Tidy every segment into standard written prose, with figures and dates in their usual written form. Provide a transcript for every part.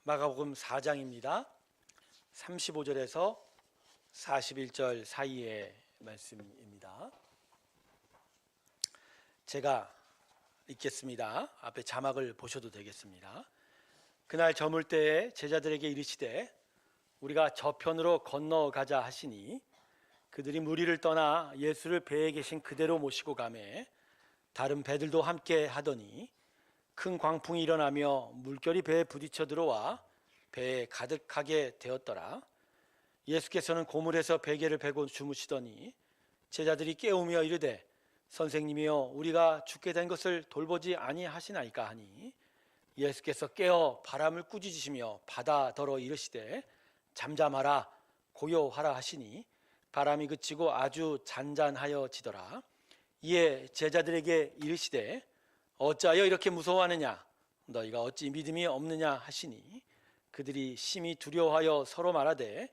마가복음 4장입니다. 35절에서 41절 사이의 말씀입니다. 제가 읽겠습니다. 앞에 자막을 보셔도 되겠습니다. 그날 저물 때에 제자들에게 이르시되 우리가 저편으로 건너가자 하시니 그들이 무리를 떠나 예수를 배에 계신 그대로 모시고 가매 다른 배들도 함께 하더니 큰 광풍이 일어나며 물결이 배에 부딪혀 들어와 배에 가득하게 되었더라. 예수께서는 고물에서 베개를 베고 주무시더니 제자들이 깨우며 이르되 선생님이여 우리가 죽게 된 것을 돌보지 아니하시나이까 하니 예수께서 깨어 바람을 꾸짖으시며 바다더러 이르시되 잠잠하라 고요하라 하시니 바람이 그치고 아주 잔잔하여지더라. 이에 제자들에게 이르시되 어찌하여 이렇게 무서워하느냐 너희가 어찌 믿음이 없느냐 하시니 그들이 심히 두려워하여 서로 말하되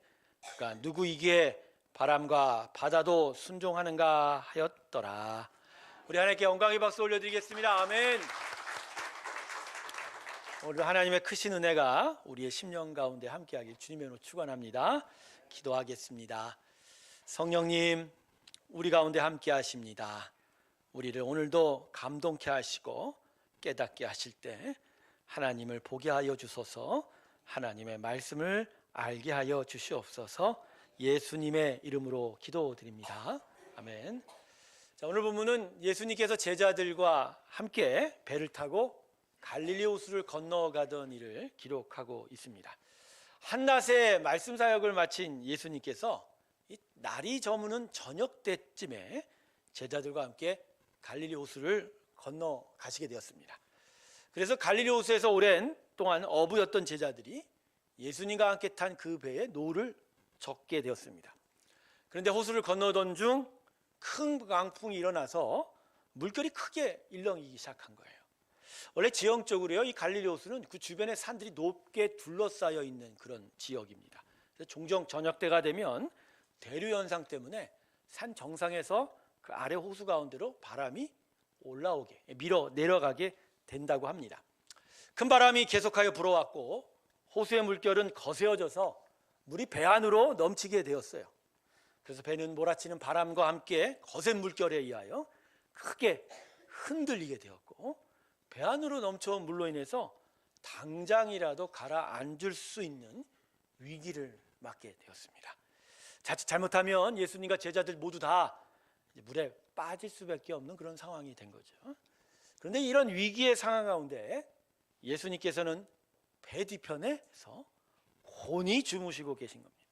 그가 누구이기에 바람과 바다도 순종하는가 하였더라. 우리 하나님께 영광의 박수 올려드리겠습니다. 아멘. 오늘 하나님의 크신 은혜가 우리의 심령 가운데 함께하길 주님의 이름으로 축원합니다. 기도하겠습니다. 성령님 우리 가운데 함께하십니다. 우리를 오늘도 감동케 하시고 깨닫게 하실 때 하나님을 보게 하여 주소서. 하나님의 말씀을 알게 하여 주시옵소서. 예수님의 이름으로 기도드립니다. 아멘. 자, 오늘 본문은 예수님께서 제자들과 함께 배를 타고 갈릴리 호수를 건너가던 일을 기록하고 있습니다. 한낮에 말씀 사역을 마친 예수님께서 이 날이 저무는 저녁 때쯤에 제자들과 함께 갈릴리 호수를 건너가시게 되었습니다. 그래서 갈릴리 호수에서 오랜 동안 어부였던 제자들이 예수님과 함께 탄 그 배에 노를 젓게 되었습니다. 그런데 호수를 건너던 중 큰 강풍이 일어나서 물결이 크게 일렁이기 시작한 거예요. 원래 지형적으로요, 이 갈릴리 호수는 그 주변에 산들이 높게 둘러싸여 있는 그런 지역입니다. 그래서 종종 저녁 때가 되면 대류 현상 때문에 산 정상에서 그 아래 호수 가운데로 바람이 올라오게 밀어 내려가게 된다고 합니다. 큰 바람이 계속하여 불어왔고 호수의 물결은 거세어져서 물이 배 안으로 넘치게 되었어요. 그래서 배는 몰아치는 바람과 함께 거센 물결에 의하여 크게 흔들리게 되었고 배 안으로 넘쳐온 물로 인해서 당장이라도 가라앉을 수 있는 위기를 맞게 되었습니다. 자칫 잘못하면 예수님과 제자들 모두 다 물에 빠질 수밖에 없는 그런 상황이 된 거죠. 그런데 이런 위기의 상황 가운데 예수님께서는 배 뒤편에서 곤히 주무시고 계신 겁니다.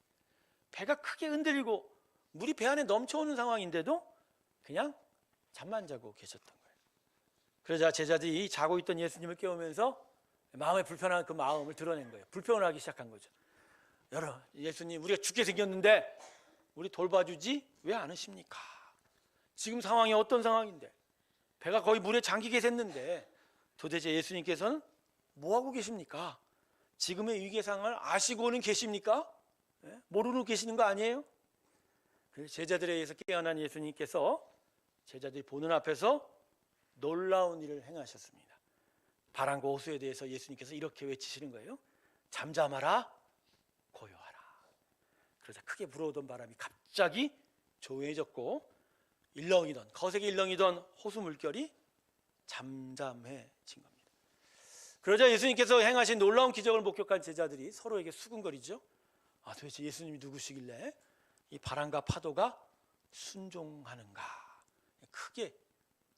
배가 크게 흔들리고 물이 배 안에 넘쳐오는 상황인데도 그냥 잠만 자고 계셨던 거예요. 그러자 제자들이 자고 있던 예수님을 깨우면서 마음에 불편한 그 마음을 드러낸 거예요. 불평을 하기 시작한 거죠. 여러분, 예수님 우리가 죽게 생겼는데 우리 돌봐주지 왜 않으십니까? 지금 상황이 어떤 상황인데 배가 거의 물에 잠기게 됐는데 도대체 예수님께서는 뭐하고 계십니까? 지금의 위기 상황을 아시고는 계십니까? 모르고 계시는 거 아니에요? 그래서 제자들에 의해서 깨어난 예수님께서 제자들이 보는 앞에서 놀라운 일을 행하셨습니다. 바람과 호수에 대해서 예수님께서 이렇게 외치시는 거예요. 잠잠하라 고요하라. 그러자 크게 불어오던 바람이 갑자기 조용해졌고 거세게 일렁이던 호수 물결이 잠잠해진 겁니다. 그러자 예수님께서 행하신 놀라운 기적을 목격한 제자들이 서로에게 수군거리죠. 도대체 예수님이 누구시길래 이 바람과 파도가 순종하는가 크게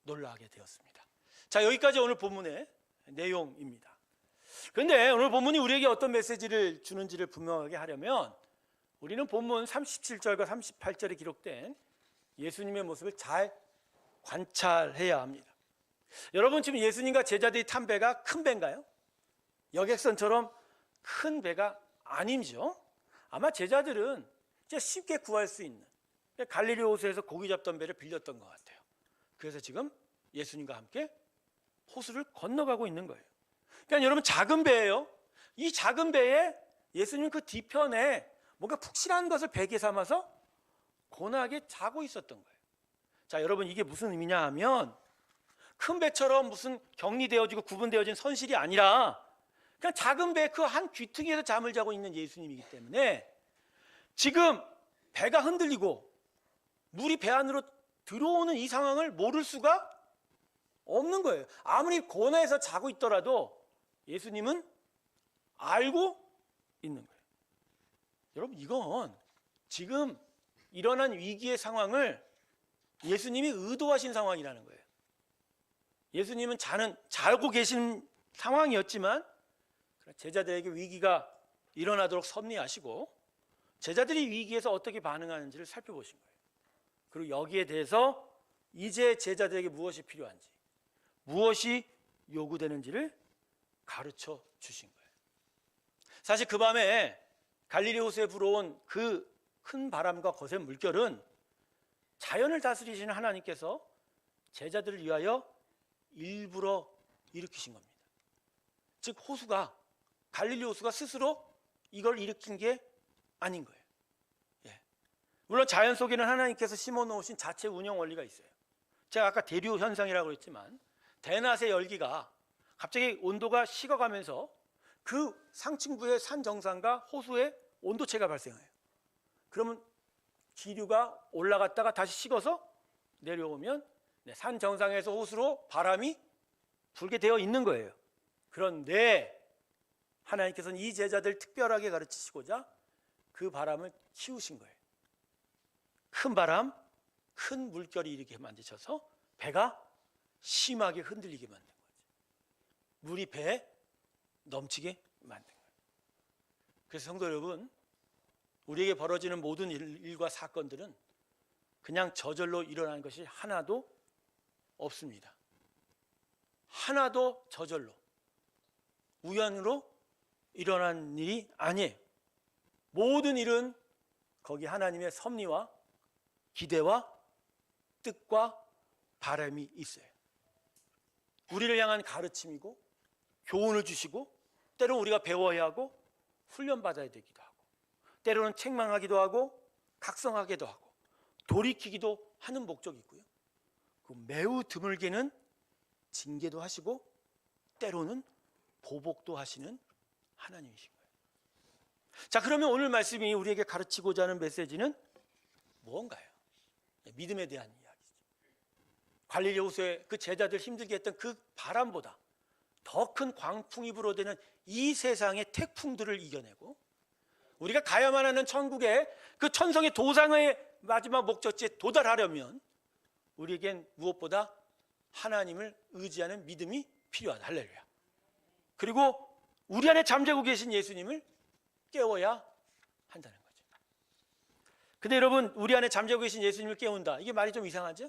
놀라게 되었습니다. 자, 여기까지 오늘 본문의 내용입니다. 그런데 오늘 본문이 우리에게 어떤 메시지를 주는지를 분명하게 하려면 우리는 본문 37절과 38절에 기록된 예수님의 모습을 잘 관찰해야 합니다. 여러분, 지금 예수님과 제자들이 탄 배가 큰 배인가요? 여객선처럼 큰 배가 아니죠. 아마 제자들은 진짜 쉽게 구할 수 있는 갈릴리 호수에서 고기 잡던 배를 빌렸던 것 같아요. 그래서 지금 예수님과 함께 호수를 건너가고 있는 거예요. 그러니까 여러분, 작은 배예요. 이 작은 배에 예수님 그 뒤편에 뭔가 푹신한 것을 베개 삼아서 고나게 자고 있었던 거예요. 자, 여러분, 이게 무슨 의미냐 하면 큰 배처럼 무슨 격리되어지고 구분되어진 선실이 아니라 그냥 작은 배 그 한 귀퉁이에서 잠을 자고 있는 예수님이기 때문에 지금 배가 흔들리고 물이 배 안으로 들어오는 이 상황을 모를 수가 없는 거예요. 아무리 고뇌해서 자고 있더라도 예수님은 알고 있는 거예요. 여러분, 이건 지금 일어난 위기의 상황을 예수님이 의도하신 상황이라는 거예요. 예수님은 자고 계신 상황이었지만 제자들에게 위기가 일어나도록 섭리하시고 제자들이 위기에서 어떻게 반응하는지를 살펴보신 거예요. 그리고 여기에 대해서 이제 제자들에게 무엇이 필요한지, 무엇이 요구되는지를 가르쳐 주신 거예요. 사실 그 밤에 갈릴리 호수에 불어온 그 큰 바람과 거센 물결은 자연을 다스리시는 하나님께서 제자들을 위하여 일부러 일으키신 겁니다. 즉 갈릴리 호수가 스스로 이걸 일으킨 게 아닌 거예요. 물론 자연 속에는 하나님께서 심어놓으신 자체 운영 원리가 있어요. 제가 아까 대류 현상이라고 했지만 대낮의 열기가 갑자기 온도가 식어가면서 그 상층부의 산 정상과 호수의 온도차가 발생해요. 그러면 기류가 올라갔다가 다시 식어서 내려오면 산 정상에서 호수로 바람이 불게 되어 있는 거예요. 그런데 하나님께서는 이 제자들 특별하게 가르치시고자 그 바람을 키우신 거예요. 큰 바람, 큰 물결이 일으키게 만드셔서 배가 심하게 흔들리게 만든 거죠. 물이 배에 넘치게 만든 거예요. 그래서 성도 여러분, 우리에게 벌어지는 모든 일과 사건들은 그냥 저절로 일어나는 것이 하나도 없습니다. 하나도 저절로 우연으로 일어난 일이 아니에요. 모든 일은 거기 하나님의 섭리와 기대와 뜻과 바람이 있어요. 우리를 향한 가르침이고 교훈을 주시고 때로 우리가 배워야 하고 훈련받아야 되기도 하고 때로는 책망하기도 하고 각성하기도 하고 돌이키기도 하는 목적이 있고요. 매우 드물게는 징계도 하시고 때로는 보복도 하시는 하나님이신 거예요. 자, 그러면 오늘 말씀이 우리에게 가르치고자 하는 메시지는 무언가요? 믿음에 대한 이야기죠. 갈릴리 호수에 그 제자들 힘들게 했던 그 바람보다 더 큰 광풍이 불어대는 이 세상의 태풍들을 이겨내고 우리가 가야만 하는 천국의 그 천성의 도상의 마지막 목적지에 도달하려면 우리에겐 무엇보다 하나님을 의지하는 믿음이 필요하다. 할렐루야. 그리고 우리 안에 잠자고 계신 예수님을 깨워야 한다는 거죠. 근데 여러분, 우리 안에 잠자고 계신 예수님을 깨운다, 이게 말이 좀 이상하죠?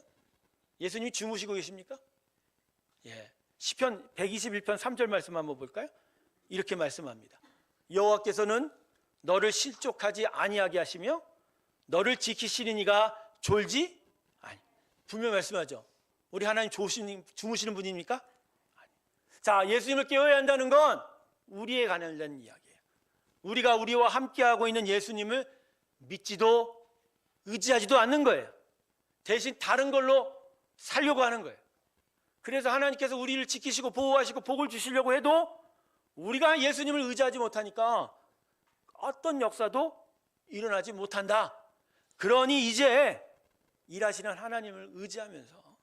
예수님이 주무시고 계십니까? 시편 121편 3절 말씀 한번 볼까요? 이렇게 말씀합니다. 여호와께서는 너를 실족하지 아니하게 하시며 너를 지키시는 이가 졸지 아니. 분명 말씀하죠. 우리 하나님 주무시는 분입니까? 아니. 자, 예수님을 깨워야 한다는 건 우리에 관련된 이야기예요. 우리가 우리와 함께하고 있는 예수님을 믿지도 의지하지도 않는 거예요. 대신 다른 걸로 살려고 하는 거예요. 그래서 하나님께서 우리를 지키시고 보호하시고 복을 주시려고 해도 우리가 예수님을 의지하지 못하니까 어떤 역사도 일어나지 못한다. 그러니 이제 일하시는 하나님을 의지하면서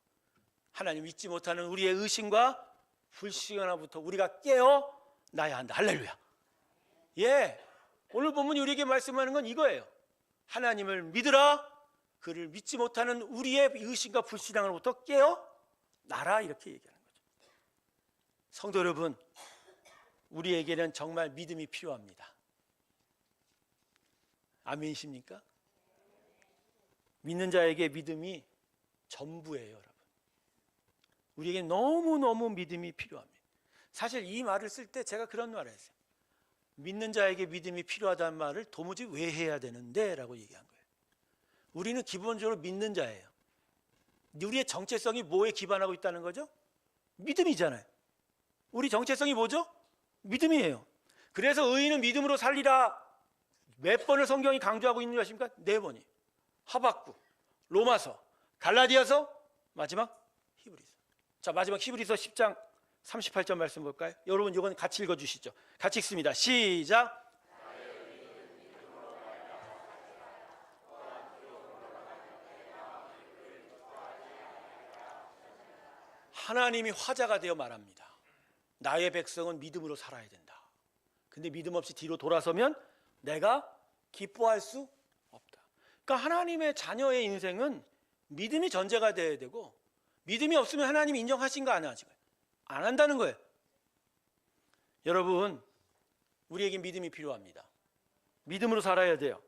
하나님 믿지 못하는 우리의 의심과 불신하부터 우리가 깨어나야 한다. 할렐루야. 오늘 본문이 우리에게 말씀하는 건 이거예요. 하나님을 믿으라. 그를 믿지 못하는 우리의 의심과 불신앙으로부터 깨어나라, 이렇게 얘기하는 거죠. 성도 여러분, 우리에게는 정말 믿음이 필요합니다. 아멘이십니까? 믿는 자에게 믿음이 전부예요, 여러분. 우리에게 너무너무 믿음이 필요합니다. 사실 이 말을 쓸 때 제가 그런 말을 했어요. 믿는 자에게 믿음이 필요하다는 말을 도무지 왜 해야 되는데? 라고 얘기한 거예요. 우리는 기본적으로 믿는 자예요. 우리의 정체성이 뭐에 기반하고 있다는 거죠? 믿음이잖아요. 우리 정체성이 뭐죠? 믿음이에요. 그래서 의인은 믿음으로 살리라. 몇 번을 성경이 강조하고 있는 것입니까? 4번이. 하박국, 로마서, 갈라디아서, 마지막 히브리서. 자, 마지막 히브리서 10장 38절 말씀 볼까요? 여러분 이건 같이 읽어주시죠. 같이 읽습니다. 시작. 하나님이 화자가 되어 말합니다. 나의 백성은 믿음으로 살아야 된다. 근데 믿음 없이 뒤로 돌아서면 내가 기뻐할 수 없다. 그러니까 하나님의 자녀의 인생은 믿음이 전제가 돼야 되고, 믿음이 없으면 하나님이 인정하신가 안 하신가? 안 한다는 거예요. 여러분, 우리에게 믿음이 필요합니다. 믿음으로 살아야 돼요.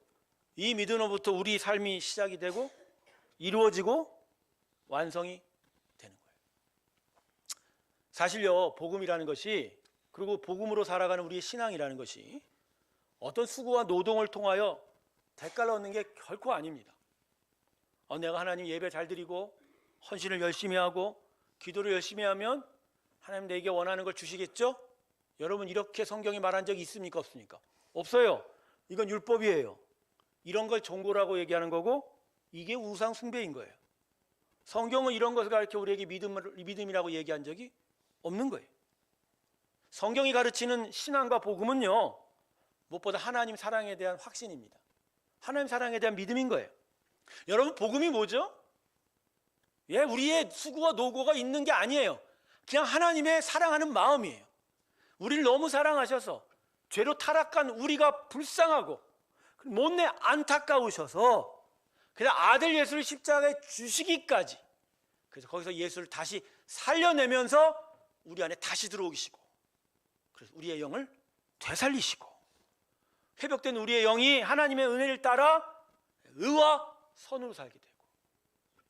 이 믿음으로부터 우리 삶이 시작이 되고 이루어지고 완성이 되는 거예요. 사실요, 복음이라는 것이, 그리고 복음으로 살아가는 우리의 신앙이라는 것이 어떤 수고와 노동을 통하여 대가를 얻는 게 결코 아닙니다. 내가 하나님 예배 잘 드리고 헌신을 열심히 하고 기도를 열심히 하면 하나님 내게 원하는 걸 주시겠죠? 여러분, 이렇게 성경이 말한 적이 있습니까? 없습니까? 없어요. 이건 율법이에요. 이런 걸 종고라고 얘기하는 거고, 이게 우상 숭배인 거예요. 성경은 이런 것을 가르쳐 우리에게 믿음이라고 얘기한 적이 없는 거예요. 성경이 가르치는 신앙과 복음은요, 무엇보다 하나님 사랑에 대한 확신입니다. 하나님 사랑에 대한 믿음인 거예요. 여러분, 복음이 뭐죠? 우리의 수고와 노고가 있는 게 아니에요. 그냥 하나님의 사랑하는 마음이에요. 우리를 너무 사랑하셔서 죄로 타락한 우리가 불쌍하고 못내 안타까우셔서 그냥 아들 예수를 십자가에 주시기까지, 그래서 거기서 예수를 다시 살려내면서 우리 안에 다시 들어오시고, 그래서 우리의 영을 되살리시고, 회복된 우리의 영이 하나님의 은혜를 따라 의와 선으로 살게 되고,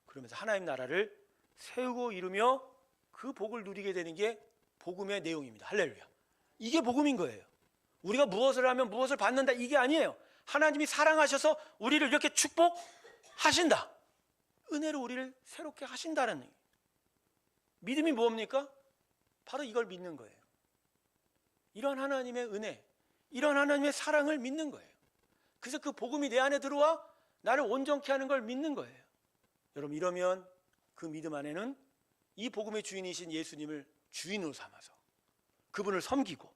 그러면서 하나님 나라를 세우고 이루며 그 복을 누리게 되는 게 복음의 내용입니다. 할렐루야. 이게 복음인 거예요. 우리가 무엇을 하면 무엇을 받는다, 이게 아니에요. 하나님이 사랑하셔서 우리를 이렇게 축복하신다. 은혜로 우리를 새롭게 하신다는 얘기예요. 믿음이 뭡니까? 바로 이걸 믿는 거예요. 이런 하나님의 은혜, 이런 하나님의 사랑을 믿는 거예요. 그래서 그 복음이 내 안에 들어와 나를 온전케 하는 걸 믿는 거예요. 여러분, 이러면 그 믿음 안에는 이 복음의 주인이신 예수님을 주인으로 삼아서 그분을 섬기고,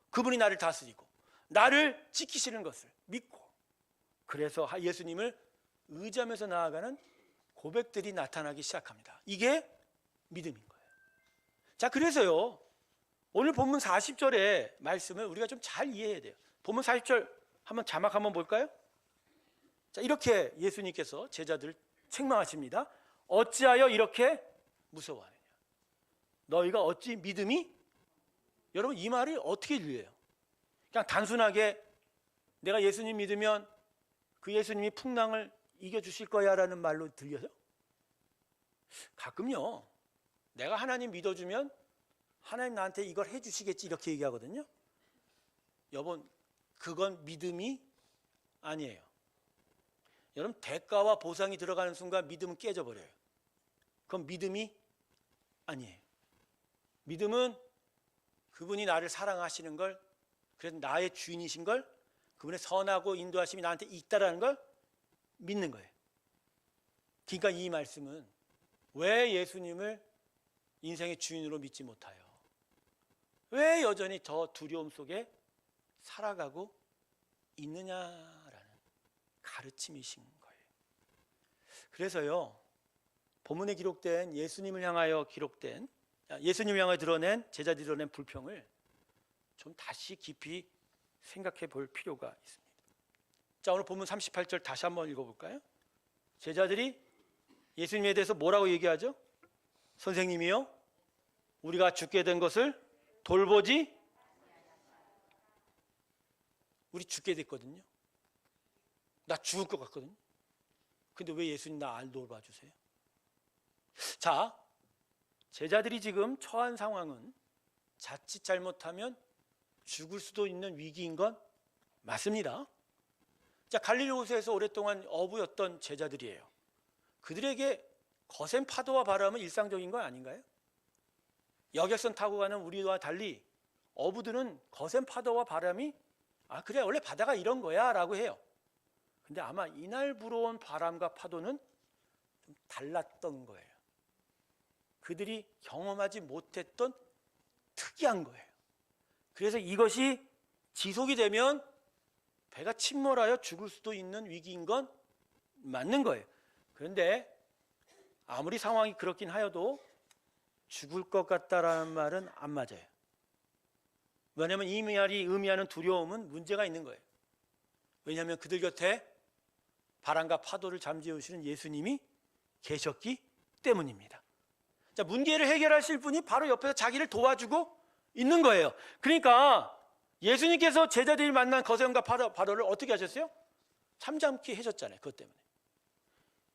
그분이 나를 다스리고 나를 지키시는 것을 믿고, 그래서 예수님을 의지하면서 나아가는 고백들이 나타나기 시작합니다. 이게 믿음인 거예요. 자, 그래서요, 오늘 본문 40절의 말씀을 우리가 좀 잘 이해해야 돼요. 본문 40절 한번 자막 한번 볼까요? 자, 이렇게 예수님께서 제자들을 책망하십니다. 어찌하여 이렇게 무서워하느냐? 너희가 어찌 믿음이? 여러분, 이 말이 어떻게 들려요? 그냥 단순하게 내가 예수님 믿으면 그 예수님이 풍랑을 이겨주실 거야 라는 말로 들려요? 가끔요, 내가 하나님 믿어주면 하나님 나한테 이걸 해주시겠지 이렇게 얘기하거든요. 여러분, 그건 믿음이 아니에요. 여러분, 대가와 보상이 들어가는 순간 믿음은 깨져버려요. 그건 믿음이 아니에요. 믿음은 그분이 나를 사랑하시는 걸, 그래서 나의 주인이신 걸, 그분의 선하고 인도하심이 나한테 있다라는 걸 믿는 거예요. 그러니까 이 말씀은 왜 예수님을 인생의 주인으로 믿지 못하여 왜 여전히 저 두려움 속에 살아가고 있느냐라는 가르침이신 거예요. 그래서요, 본문에 기록된 예수님을 향하여 드러낸 제자들이 드러낸 불평을 좀 다시 깊이 생각해 볼 필요가 있습니다. 자, 오늘 본문 38절 다시 한번 읽어볼까요? 제자들이 예수님에 대해서 뭐라고 얘기하죠? 선생님이요, 우리가 죽게 된 것을 돌보지, 우리 죽게 됐거든요. 나 죽을 것 같거든요. 근데 왜 예수님 나 안 돌봐주세요? 자, 제자들이 지금 처한 상황은 자칫 잘못하면 죽을 수도 있는 위기인 건 맞습니다. 자, 갈릴리 호수에서 오랫동안 어부였던 제자들이에요. 그들에게 거센 파도와 바람은 일상적인 건 아닌가요? 여객선 타고 가는 우리와 달리 어부들은 거센 파도와 바람이 그래, 원래 바다가 이런 거야 라고 해요. 근데 아마 이날 불어온 바람과 파도는 좀 달랐던 거예요. 그들이 경험하지 못했던 특이한 거예요. 그래서 이것이 지속이 되면 배가 침몰하여 죽을 수도 있는 위기인 건 맞는 거예요. 그런데 아무리 상황이 그렇긴 하여도 죽을 것 같다라는 말은 안 맞아요. 왜냐하면 이 말이 의미하는 두려움은 문제가 있는 거예요. 왜냐하면 그들 곁에 바람과 파도를 잠재우시는 예수님이 계셨기 때문입니다. 자, 문제를 해결하실 분이 바로 옆에서 자기를 도와주고 있는 거예요. 그러니까 예수님께서 제자들이 만난 거세음과 바로를 어떻게 하셨어요? 잠잠케 해줬잖아요. 그것 때문에.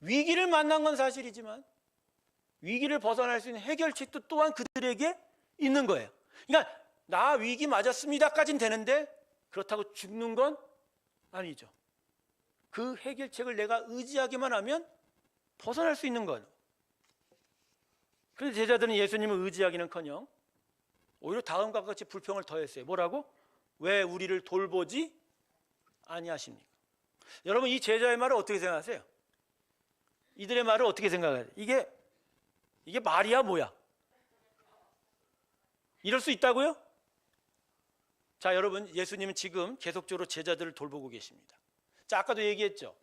위기를 만난 건 사실이지만 위기를 벗어날 수 있는 해결책도 또한 그들에게 있는 거예요. 그러니까 나 위기 맞았습니다까지는 되는데 그렇다고 죽는 건 아니죠. 그 해결책을 내가 의지하기만 하면 벗어날 수 있는 거예요. 그래서 제자들은 예수님을 의지하기는커녕 오히려 다음과 같이 불평을 더했어요. 뭐라고? 왜 우리를 돌보지 아니하십니까? 여러분, 이 제자의 말을 어떻게 생각하세요? 이들의 말을 어떻게 생각해요? 이게 말이야 뭐야? 이럴 수 있다고요? 자, 여러분, 예수님은 지금 계속적으로 제자들을 돌보고 계십니다. 자, 아까도 얘기했죠.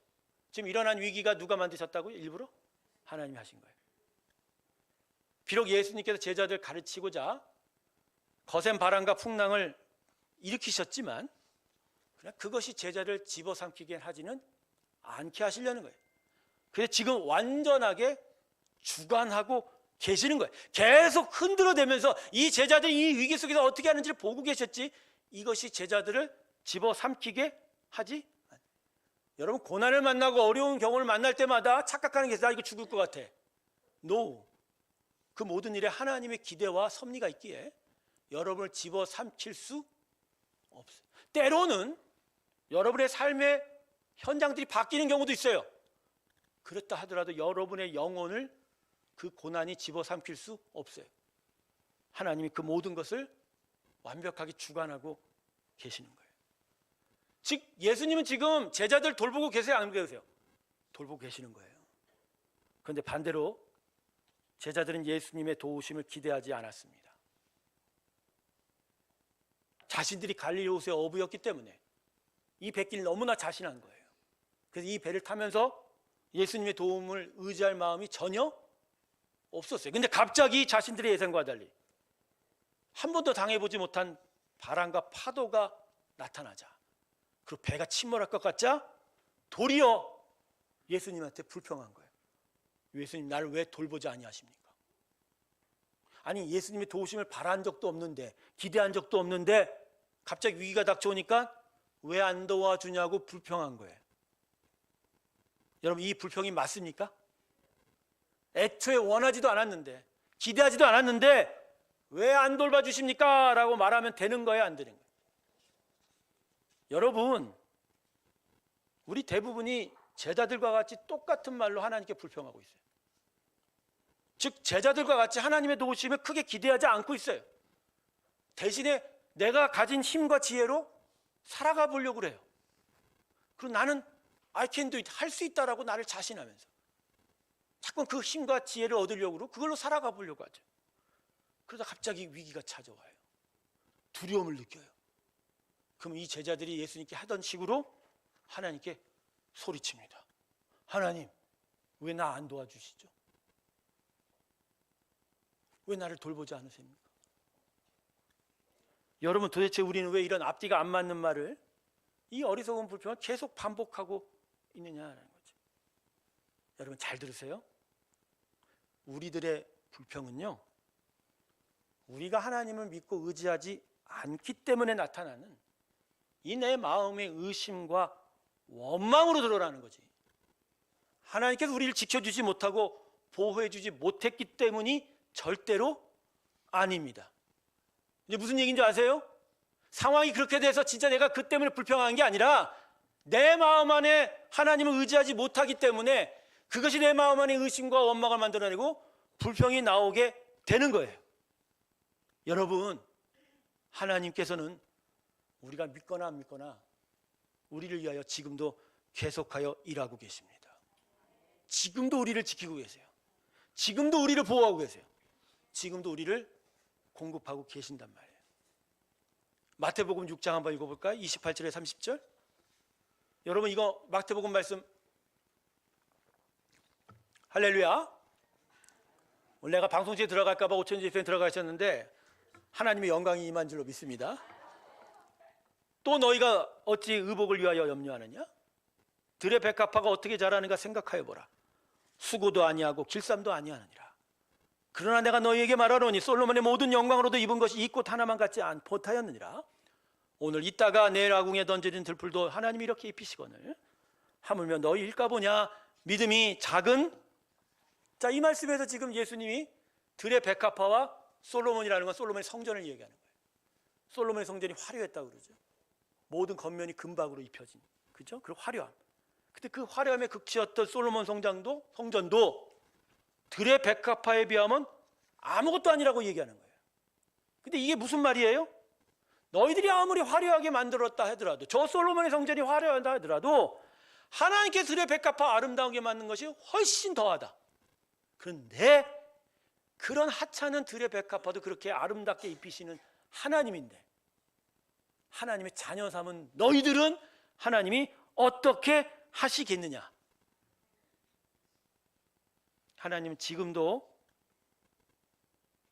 지금 일어난 위기가 누가 만드셨다고요? 일부러? 하나님이 하신 거예요. 비록 예수님께서 제자들 가르치고자 거센 바람과 풍랑을 일으키셨지만 그냥 그것이 제자를 집어삼키게 하지는 않게 하시려는 거예요. 그래서 지금 완전하게 주관하고 계시는 거예요. 계속 흔들어대면서 이 제자들이 이 위기 속에서 어떻게 하는지를 보고 계셨지 이것이 제자들을 집어삼키게 하지 않아요. 여러분, 고난을 만나고 어려운 경우를 만날 때마다 착각하는 게 나 이거 죽을 것 같아. No. 그 모든 일에 하나님의 기대와 섭리가 있기에 여러분을 집어삼킬 수 없어요. 때로는 여러분의 삶의 현장들이 바뀌는 경우도 있어요. 그렇다 하더라도 여러분의 영혼을 그 고난이 집어삼킬 수 없어요. 하나님이 그 모든 것을 완벽하게 주관하고 계시는 거예요. 즉 예수님은 지금 제자들 돌보고 계세요? 안 계세요? 돌보고 계시는 거예요. 그런데 반대로 제자들은 예수님의 도우심을 기대하지 않았습니다. 자신들이 갈릴리 호수의 어부였기 때문에 이 뱃길이 너무나 자신한 거예요. 그래서 이 배를 타면서 예수님의 도움을 의지할 마음이 전혀 없었어요. 근데 갑자기 자신들의 예상과 달리 한 번도 당해보지 못한 바람과 파도가 나타나자, 그리고 배가 침몰할 것 같자 도리어 예수님한테 불평한 거예요. 예수님, 나를 왜 돌보지 아니하십니까? 아니, 예수님의 도우심을 바란 적도 없는데, 기대한 적도 없는데 갑자기 위기가 닥쳐오니까 왜 안 도와주냐고 불평한 거예요. 여러분, 이 불평이 맞습니까? 애초에 원하지도 않았는데, 기대하지도 않았는데 왜 안 돌봐주십니까? 라고 말하면 되는 거예요, 안 되는 거예요? 여러분, 우리 대부분이 제자들과 같이 똑같은 말로 하나님께 불평하고 있어요. 즉 제자들과 같이 하나님의 도우심을 크게 기대하지 않고 있어요. 대신에 내가 가진 힘과 지혜로 살아가 보려고 그래요. 그리고 나는 I can do it, 할 수 있다라고 나를 자신하면서 자꾸 그 힘과 지혜를 얻으려고 그걸로 살아가 보려고 하죠. 그러다 갑자기 위기가 찾아와요. 두려움을 느껴요. 그럼 이 제자들이 예수님께 하던 식으로 하나님께 소리칩니다. 하나님, 왜 나 안 도와주시죠? 왜 나를 돌보지 않으십니까? 여러분, 도대체 우리는 왜 이런 앞뒤가 안 맞는 말을, 이 어리석은 불평을 계속 반복하고 있느냐는 거죠. 여러분 잘 들으세요. 우리들의 불평은요, 우리가 하나님을 믿고 의지하지 않기 때문에 나타나는 이 내 마음의 의심과 원망으로 드러나는 거지. 하나님께서 우리를 지켜주지 못하고 보호해주지 못했기 때문이 절대로 아닙니다. 이제 무슨 얘기인지 아세요? 상황이 그렇게 돼서 진짜 내가 그 때문에 불평한 게 아니라 내 마음 안에 하나님을 의지하지 못하기 때문에 그것이 내 마음 안에 의심과 원망을 만들어내고 불평이 나오게 되는 거예요. 여러분, 하나님께서는 우리가 믿거나 안 믿거나 우리를 위하여 지금도 계속하여 일하고 계십니다. 지금도 우리를 지키고 계세요. 지금도 우리를 보호하고 계세요. 지금도 우리를 공급하고 계신단 말이에요. 마태복음 6장 한번 읽어볼까요? 28절에 30절. 여러분 이거 마태복음 말씀 할렐루야. 오늘 내가 방송국에 들어갈까 봐 오천지 집회에 들어가셨는데 하나님의 영광이 임한 줄로 믿습니다. 또 너희가 어찌 의복을 위하여 염려하느냐? 들의 백합화가 어떻게 자라는가 생각하여 보라. 수고도 아니하고 길쌈도 아니하느니라. 그러나 내가 너희에게 말하노니 솔로몬의 모든 영광으로도 입은 것이 이 꽃 하나만 같지 못하였느니라. 오늘 이따가 내일 아궁에 던져진 들풀도 하나님이 이렇게 입히시거늘 하물며 너희 일까 보냐. 믿음이 작은. 자, 이 말씀에서 지금 예수님이 들의 백합화와 솔로몬이라는 건 솔로몬의 성전을 얘기하는 거예요. 솔로몬의 성전이 화려했다고 그러죠. 모든 겉면이 금박으로 입혀진, 그죠? 그 화려함. 근데 그 화려함에 극치였던 솔로몬 성전도 들의 백합화에 비하면 아무것도 아니라고 얘기하는 거예요. 근데 이게 무슨 말이에요? 너희들이 아무리 화려하게 만들었다 하더라도, 저 솔로몬의 성전이 화려하다 하더라도 하나님께 들의 백합화 아름다우게 만든 것이 훨씬 더하다. 그런데 그런 하찮은 들의 백합화도 그렇게 아름답게 입히시는 하나님인데, 하나님의 자녀 삼은 너희들은 하나님이 어떻게 하시겠느냐? 하나님은 지금도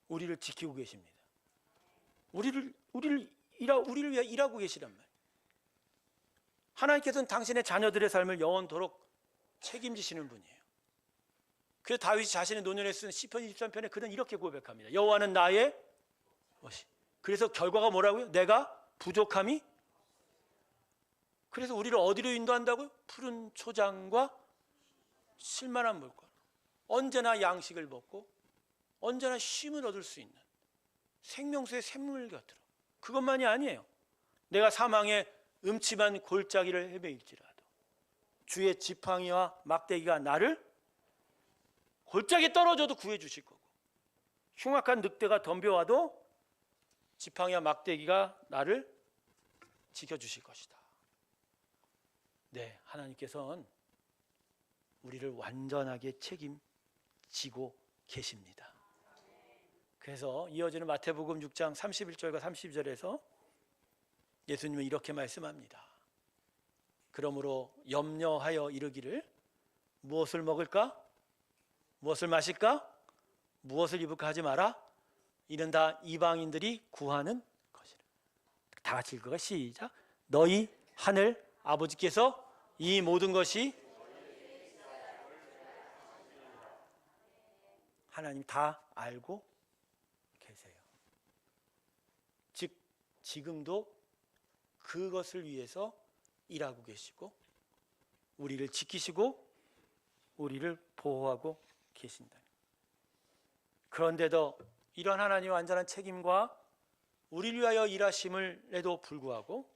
우리를 지키고 계십니다. 우리를 위해 일하고 계시란 말이에요. 하나님께서는 당신의 자녀들의 삶을 영원토록 책임지시는 분이에요. 그래서 다윗이 자신의 노년에 쓴 시편 23편에 그는 이렇게 고백합니다. 여호와는 나의 것이. 그래서 결과가 뭐라고요? 내가 부족함이. 그래서 우리를 어디로 인도한다고요? 푸른 초장과 실만한 물과 언제나 양식을 먹고 언제나 쉼을 얻을 수 있는 생명수의 샘물 곁으로. 그것만이 아니에요. 내가 사망의 음침한 골짜기를 헤매일지라도 주의 지팡이와 막대기가 나를 골짜기에 떨어져도 구해주실 거고, 흉악한 늑대가 덤벼와도 지팡이와 막대기가 나를 지켜주실 것이다. 네, 하나님께서는 우리를 완전하게 책임지고 계십니다. 그래서 이어지는 마태복음 6장 31절과 32절에서 예수님은 이렇게 말씀합니다. 그러므로 염려하여 이르기를 무엇을 먹을까? 무엇을 마실까? 무엇을 입을까 하지 마라. 이는 다 이방인들이 구하는 것이라. 다 같이 읽어가 시작. 너희 하늘 아버지께서 이 모든 것이 하나님 다 알고 계세요. 즉 지금도 그것을 위해서 일하고 계시고 우리를 지키시고 우리를 보호하고 계신다. 그런데도 이런 하나님의 완전한 책임과 우리를 위하여 일하심을에도 불구하고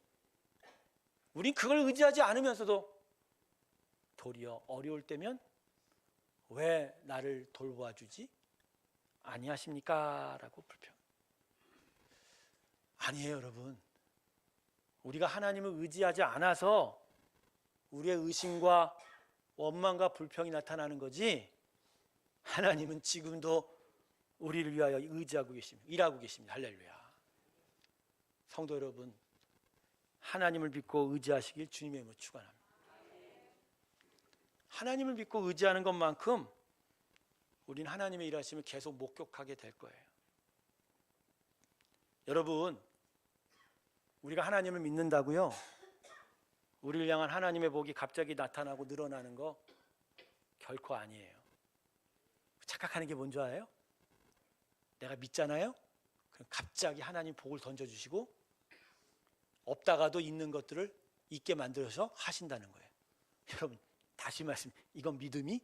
우린 그걸 의지하지 않으면서도 도리어 어려울 때면 왜 나를 돌보아주지 아니하십니까? 라고 불평. 아니에요, 여러분. 우리가 하나님을 의지하지 않아서 우리의 의심과 원망과 불평이 나타나는 거지, 하나님은 지금도 우리를 위하여 의지하고 계십니다. 일하고 계십니다. 할렐루야. 성도 여러분, 하나님을 믿고 의지하시길 주님의 이름으로 축원합니다. 하나님을 믿고 의지하는 것만큼 우리는 하나님의 일하심을 계속 목격하게 될 거예요. 여러분, 우리가 하나님을 믿는다고요, 우리를 향한 하나님의 복이 갑자기 나타나고 늘어나는 거 결코 아니에요. 착각하는 게 뭔지 알아요? 내가 믿잖아요? 그럼 갑자기 하나님 복을 던져주시고 없다가도 있는 것들을 있게 만들어서 하신다는 거예요. 여러분, 다시 말씀, 이건 믿음이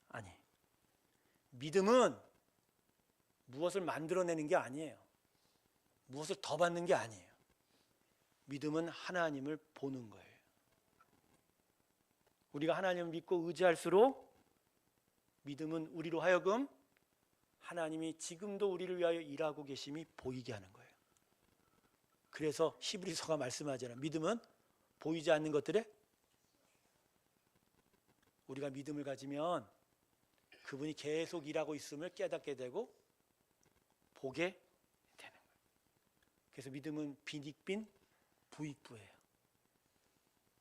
아니에요. 믿음은 무엇을 만들어내는 게 아니에요. 무엇을 더 받는 게 아니에요. 믿음은 하나님을 보는 거예요. 우리가 하나님을 믿고 의지할수록 믿음은 우리로 하여금 하나님이 지금도 우리를 위하여 일하고 계심이 보이게 하는 거예요. 그래서 히브리서가 말씀하잖아요. 믿음은 보이지 않는 것들에, 우리가 믿음을 가지면 그분이 계속 일하고 있음을 깨닫게 되고 보게 그래서 믿음은 빈익빈 부익부예요.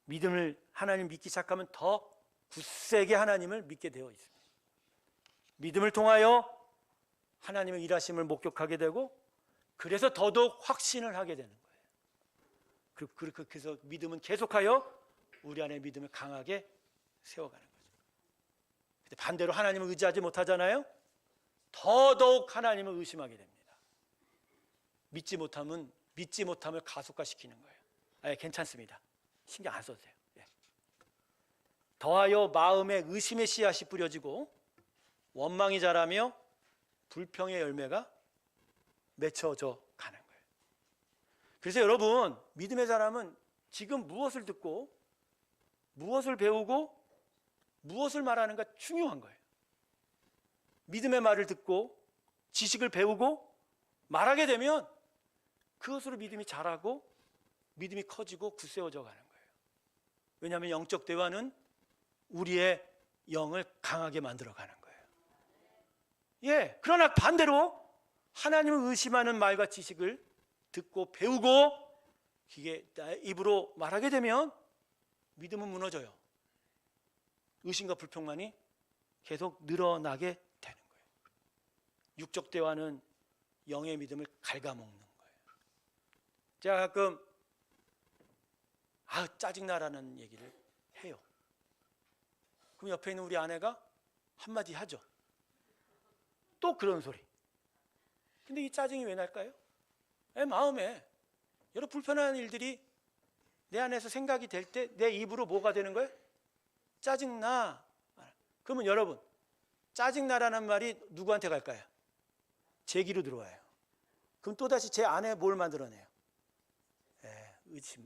믿음을 하나님 믿기 시작하면 더 굳세게 하나님을 믿게 되어 있습니다. 믿음을 통하여 하나님의 일하심을 목격하게 되고 그래서 더더욱 확신을 하게 되는 거예요. 그래서 믿음은 계속하여 우리 안에 믿음을 강하게 세워가는 거죠. 근데 반대로 하나님을 의지하지 못하잖아요. 더더욱 하나님을 의심하게 됩니다. 믿지 못함을 가속화시키는 거예요. 괜찮습니다. 신경 안 써도 돼요. 더하여 마음에 의심의 씨앗이 뿌려지고 원망이 자라며 불평의 열매가 맺혀져 가는 거예요. 그래서 여러분, 믿음의 사람은 지금 무엇을 듣고 무엇을 배우고 무엇을 말하는가 중요한 거예요. 믿음의 말을 듣고 지식을 배우고 말하게 되면 그것으로 믿음이 자라고 믿음이 커지고 굳세워져 가는 거예요. 왜냐하면 영적 대화는 우리의 영을 강하게 만들어 가는 거예요. 그러나 반대로 하나님을 의심하는 말과 지식을 듣고 배우고 이게 입으로 말하게 되면 믿음은 무너져요. 의심과 불평만이 계속 늘어나게 되는 거예요. 육적 대화는 영의 믿음을 갉아먹는 거예요. 제가 가끔 짜증나라는 얘기를 해요. 그럼 옆에 있는 우리 아내가 한마디 하죠. 또 그런 소리. 근데 이 짜증이 왜 날까요? 마음에 여러 불편한 일들이 내 안에서 생각이 될 때 내 입으로 뭐가 되는 거예요? 짜증나. 그러면 여러분, 짜증나라는 말이 누구한테 갈까요? 제 귀로 들어와요. 그럼 또다시 제 안에 뭘 만들어내요?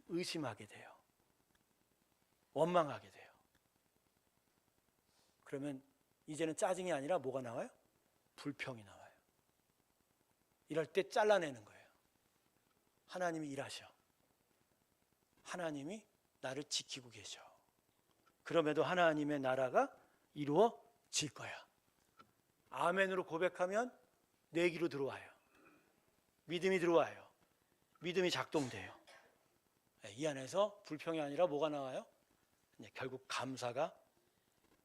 의심하게 돼요. 원망하게 돼요. 그러면 이제는 짜증이 아니라 뭐가 나와요? 불평이 나와요. 이럴 때 잘라내는 거예요. 하나님이 일하셔. 하나님이 나를 지키고 계셔. 그럼에도 하나님의 나라가 이루어질 거야. 아멘으로 고백하면 내 귀로 들어와요. 믿음이 들어와요. 믿음이 작동돼요. 이 안에서 불평이 아니라 뭐가 나와요? 결국 감사가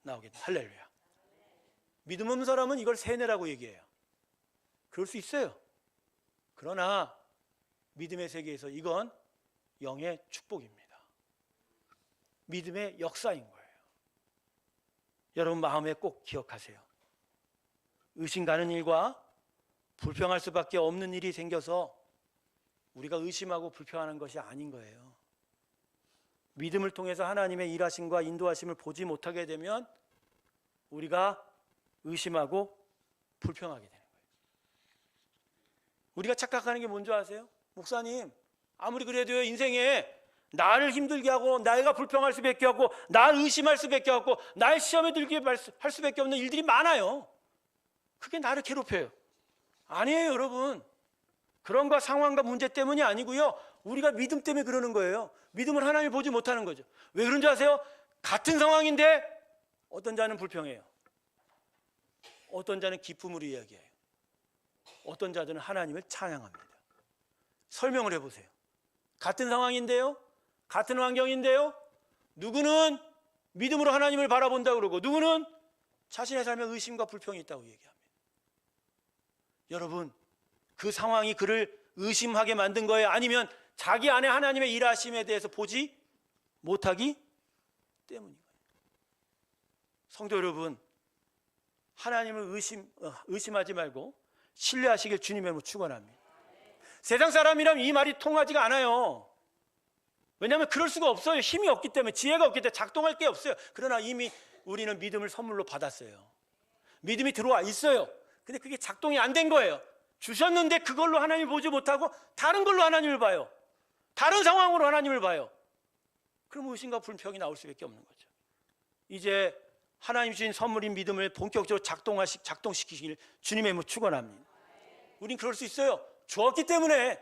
나오게 돼요. 할렐루야. 믿음 없는 사람은 이걸 세뇌라고 얘기해요. 그럴 수 있어요. 그러나 믿음의 세계에서 이건 영의 축복입니다. 믿음의 역사인 거예요. 여러분 마음에 꼭 기억하세요. 의심 가는 일과 불평할 수밖에 없는 일이 생겨서 우리가 의심하고 불평하는 것이 아닌 거예요. 믿음을 통해서 하나님의 일하심과 인도하심을 보지 못하게 되면 우리가 의심하고 불평하게 되는 거예요. 우리가 착각하는 게 뭔지 아세요? 목사님, 아무리 그래도요 인생에 나를 힘들게 하고 내가 불평할 수밖에 없고 나를 의심할 수밖에 없고 날 시험에 들게 할 수밖에 없는 일들이 많아요. 그게 나를 괴롭혀요. 아니에요, 여러분. 그런 거 상황과 문제 때문이 아니고요. 우리가 믿음 때문에 그러는 거예요. 믿음을 하나님이 보지 못하는 거죠. 왜 그런지 아세요? 같은 상황인데 어떤 자는 불평해요. 어떤 자는 기쁨으로 이야기해요. 어떤 자들은 하나님을 찬양합니다. 설명을 해보세요. 같은 상황인데요. 같은 환경인데요. 누구는 믿음으로 하나님을 바라본다고 그러고 누구는 자신의 삶에 의심과 불평이 있다고 얘기합니다. 여러분, 그 상황이 그를 의심하게 만든 거예요? 아니면 자기 안에 하나님의 일하심에 대해서 보지 못하기 때문인 거예요. 성도 여러분, 하나님을 의심하지 말고 신뢰하시길 주님의 이름으로 축원합니다. 세상 사람이라면 이 말이 통하지가 않아요. 왜냐하면 그럴 수가 없어요. 힘이 없기 때문에, 지혜가 없기 때문에 작동할 게 없어요. 그러나 이미 우리는 믿음을 선물로 받았어요. 믿음이 들어와 있어요. 근데 그게 작동이 안 된 거예요. 주셨는데 그걸로 하나님을 보지 못하고 다른 걸로 하나님을 봐요. 다른 상황으로 하나님을 봐요. 그럼 의심과 불평이 나올 수밖에 없는 거죠. 이제 하나님 주신 선물인 믿음을 본격적으로 작동시키길 주님의 이름으로 축원합니다. 우린 그럴 수 있어요. 주었기 때문에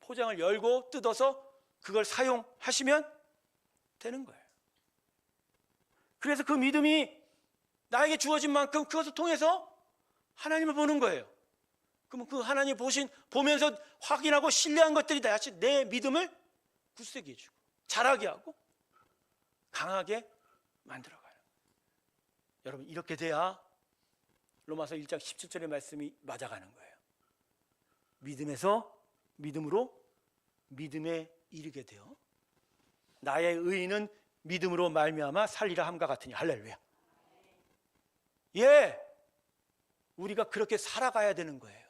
포장을 열고 뜯어서 그걸 사용하시면 되는 거예요. 그래서 그 믿음이 나에게 주어진 만큼 그것을 통해서 하나님을 보는 거예요. 그럼 그 하나님 보면서 확인하고 신뢰한 것들이 다시 내 믿음을 굳세게 해주고 자라게 하고 강하게 만들어가요. 여러분, 이렇게 돼야 로마서 1장 17절의 말씀이 맞아가는 거예요. 믿음에서 믿음으로 믿음에 이르게 되어 나의 의인은 믿음으로 말미암아 살리라 함과 같으니. 할렐루야. 예, 우리가 그렇게 살아가야 되는 거예요.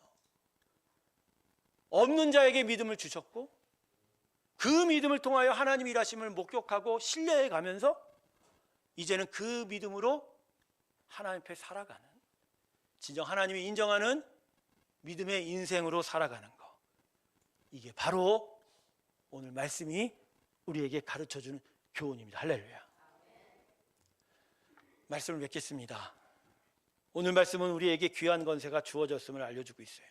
없는 자에게 믿음을 주셨고 그 믿음을 통하여 하나님 일하심을 목격하고 신뢰해 가면서 이제는 그 믿음으로 하나님 앞에 살아가는, 진정 하나님이 인정하는 믿음의 인생으로 살아가는 것, 이게 바로 오늘 말씀이 우리에게 가르쳐주는 교훈입니다. 할렐루야. 말씀을 맺겠습니다. 오늘 말씀은 우리에게 귀한 권세가 주어졌음을 알려주고 있어요.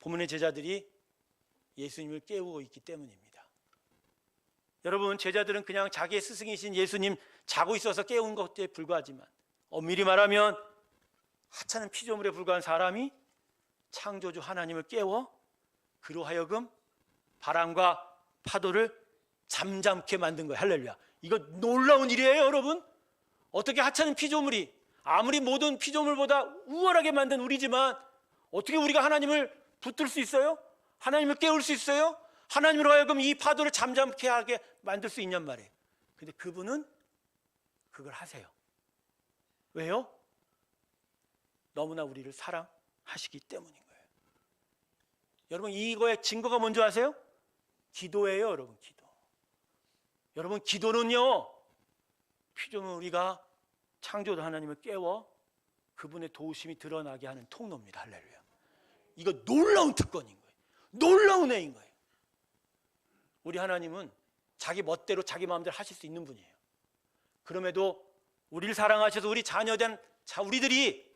본문의 제자들이 예수님을 깨우고 있기 때문입니다. 여러분, 제자들은 그냥 자기의 스승이신 예수님 자고 있어서 깨운 것에 불과하지만 엄밀히 말하면 하찮은 피조물에 불과한 사람이 창조주 하나님을 깨워 그로 하여금 바람과 파도를 잠잠케 만든 거예요. 할렐루야. 이거 놀라운 일이에요, 여러분. 어떻게 하찮은 피조물이, 아무리 모든 피조물보다 우월하게 만든 우리지만 어떻게 우리가 하나님을 붙들 수 있어요? 하나님을 깨울 수 있어요? 하나님으로 하여금 이 파도를 잠잠케 하게 만들 수 있냔 말이에요. 근데 그분은 그걸 하세요. 왜요? 너무나 우리를 사랑하시기 때문인 거예요. 여러분, 이거의 증거가 뭔지 아세요? 기도예요, 여러분. 기도. 여러분, 기도는요, 피조물 우리가 창조주 하나님을 깨워 그분의 도우심이 드러나게 하는 통로입니다. 할렐루야. 이거 놀라운 특권인 거예요. 놀라운 애인 거예요. 우리 하나님은 자기 멋대로 자기 마음대로 하실 수 있는 분이에요. 그럼에도 우리를 사랑하셔서 우리 자녀된 우리들이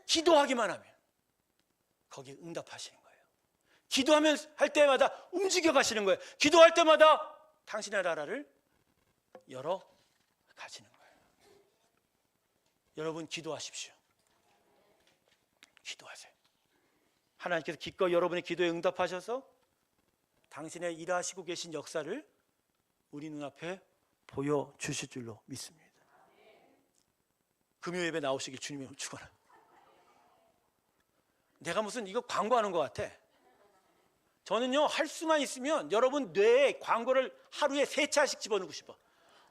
기도하기만 하면 거기에 응답하시는 거예요. 기도하면 할 때마다 움직여 가시는 거예요. 기도할 때마다 당신의 나라를 열어 가시는 거예요. 여러분, 기도하십시오. 기도하세요. 하나님께서 기꺼이 여러분의 기도에 응답하셔서 당신의 일하시고 계신 역사를 우리 눈앞에 보여주실 줄로 믿습니다. 금요 예배 나오시길 주님의 축원합니다. 내가 무슨 이거 광고하는 것 같아. 저는요, 할 수만 있으면 여러분 뇌에 광고를 하루에 3차씩 집어넣고 싶어.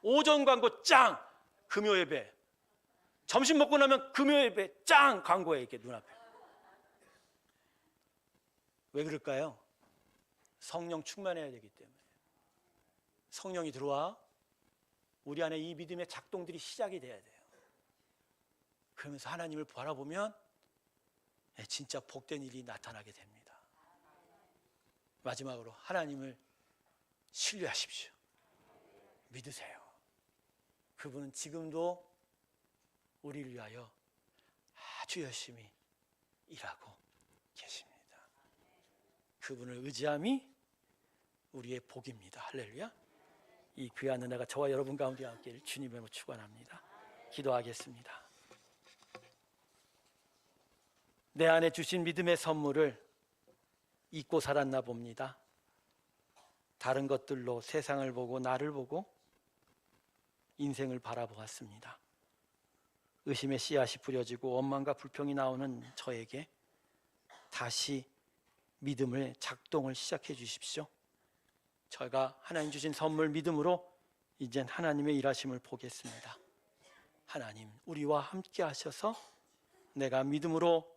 오전 광고 짱! 금요 예배. 점심 먹고 나면 금요 예배 짱! 광고에 이렇게 눈앞에. 왜 그럴까요? 성령 충만해야 되기 때문에. 성령이 들어와 우리 안에 이 믿음의 작동들이 시작이 돼야 돼요. 그러면서 하나님을 바라보면 진짜 복된 일이 나타나게 됩니다. 마지막으로 하나님을 신뢰하십시오. 믿으세요. 그분은 지금도 우리를 위하여 아주 열심히 일하고 계십니다. 그분을 의지함이 우리의 복입니다. 할렐루야. 이 귀한 은혜가 저와 여러분 가운데 함께 주님으로 축원합니다. 기도하겠습니다. 내 안에 주신 믿음의 선물을 잊고 살았나 봅니다. 다른 것들로 세상을 보고 나를 보고 인생을 바라보았습니다. 의심의 씨앗이 뿌려지고 원망과 불평이 나오는 저에게 다시 믿음을 작동을 시작해 주십시오. 저희가 하나님 주신 선물 믿음으로 이젠 하나님의 일하심을 보겠습니다. 하나님, 우리와 함께 하셔서 내가 믿음으로